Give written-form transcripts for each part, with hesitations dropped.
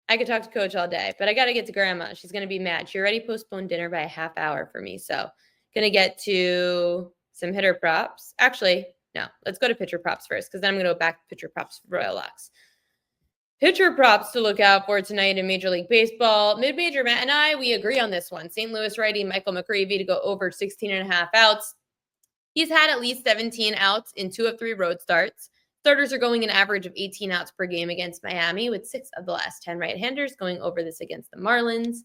I could talk to Coach all day, but I got to get to Grandma. She's going to be mad. She already postponed dinner by a half hour for me. So going to get to some hitter props. Actually, no, let's go to pitcher props first because then I'm going to go back to pitcher props for Royal Locks. Pitcher props to look out for tonight in Major League Baseball. Mid-major Matt and I, we agree on this one. St. Louis righty Michael McGreevy to go over 16.5 outs. He's had at least 17 outs in 2 of 3 road starts. Starters are going an average of 18 outs per game against Miami, with 6 of the last 10 right-handers going over this against the Marlins.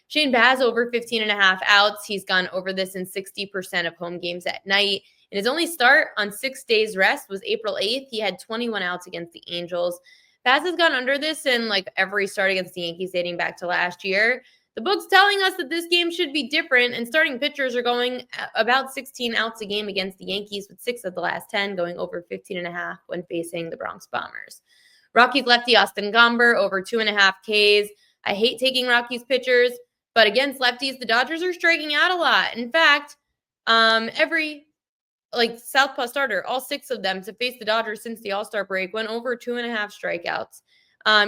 Shane Baz over 15.5 outs. He's gone over this in 60% of home games at night. And his only start on 6 days rest was April 8th. He had 21 outs against the Angels. Baz has gone under this in like every start against the Yankees dating back to last year. The book's telling us that this game should be different, and starting pitchers are going about 16 outs a game against the Yankees, with 6 of the last 10 going over 15.5 when facing the Bronx Bombers. Rockies lefty Austin Gomber over 2.5 Ks. I hate taking Rockies pitchers, but against lefties, the Dodgers are striking out a lot. In fact, every southpaw starter, all 6 of them to face the Dodgers since the All-Star break went over 2.5 strikeouts.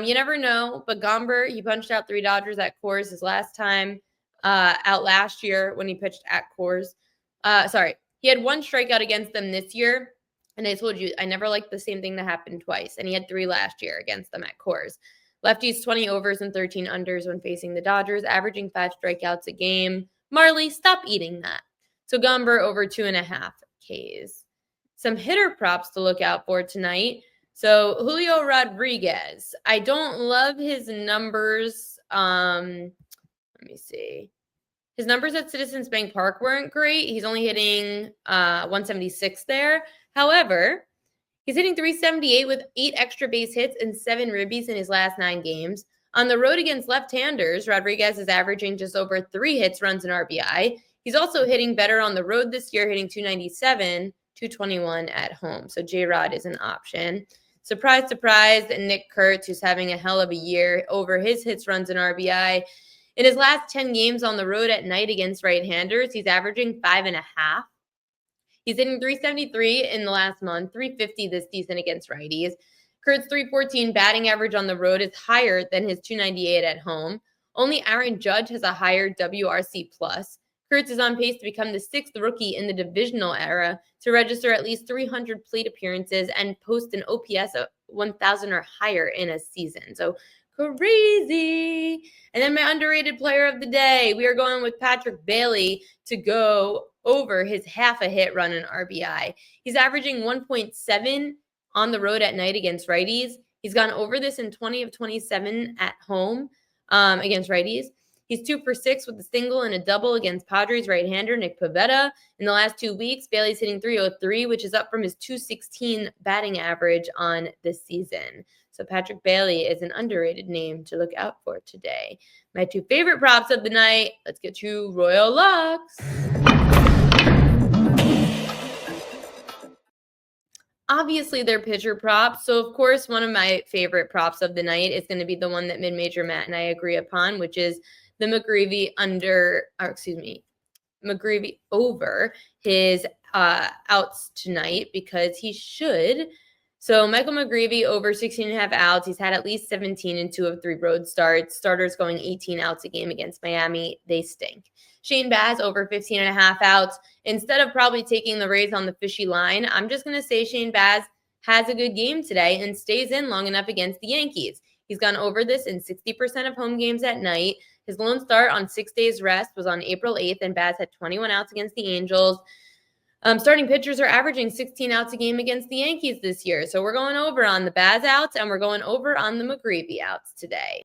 You never know, but Gomber, he punched out 3 Dodgers at Coors his last time out last year when he pitched at Coors. He had 1 strikeout against them this year, and I told you I never liked the same thing that happened twice, and he had 3 last year against them at Coors. Lefties 20 overs and 13 unders when facing the Dodgers, averaging 5 strikeouts a game. Marley, stop eating that. So Gomber over 2.5 Ks. Some hitter props to look out for tonight. So Julio Rodriguez, I don't love his numbers. Let me see. His numbers at Citizens Bank Park weren't great. He's only hitting 176 there. However, he's hitting 378 with 8 extra base hits and 7 ribbies in his last 9 games. On the road against left-handers, Rodriguez is averaging just over 3 hits, runs, and RBI. He's also hitting better on the road this year, hitting 297, 221 at home. So J-Rod is an option. Surprise, surprise, Nick Kurtz, who's having a hell of a year over his hits, runs, and RBI. In his last 10 games on the road at night against right-handers, he's averaging 5.5. He's hitting 373 in the last month, 350 this season against righties. Kurt's 314 batting average on the road is higher than his 298 at home. Only Aaron Judge has a higher WRC+. Kurtz is on pace to become the 6th rookie in the divisional era to register at least 300 plate appearances and post an OPS of 1,000 or higher in a season. So crazy. And then my underrated player of the day, we are going with Patrick Bailey to go over his half a hit, run, and RBI. He's averaging 1.7 on the road at night against righties. He's gone over this in 20 of 27 at home against righties. He's 2 for 6 with a single and a double against Padres right-hander Nick Pivetta. In the last 2 weeks, Bailey's hitting 303, which is up from his 216 batting average on this season. So Patrick Bailey is an underrated name to look out for today. My 2 favorite props of the night. Let's get to Royal Locks. Obviously, they're pitcher props. So, of course, one of my favorite props of the night is going to be the one that Mid-Major Matt and I agree upon, which is the McGreevy McGreevy over his outs tonight, because he should. So Michael McGreevy over 16.5 outs. He's had at least 17 in 2 of 3 road starts. Starters going 18 outs a game against Miami. They stink. Shane Baz over 15.5 outs. Instead of probably taking the Rays on the fishy line, I'm just going to say Shane Baz has a good game today and stays in long enough against the Yankees. He's gone over this in 60% of home games at night. His lone start on 6 days rest was on April 8th, and Baz had 21 outs against the Angels. Starting pitchers are averaging 16 outs a game against the Yankees this year. So we're going over on the Baz outs, and we're going over on the McGreevy outs today.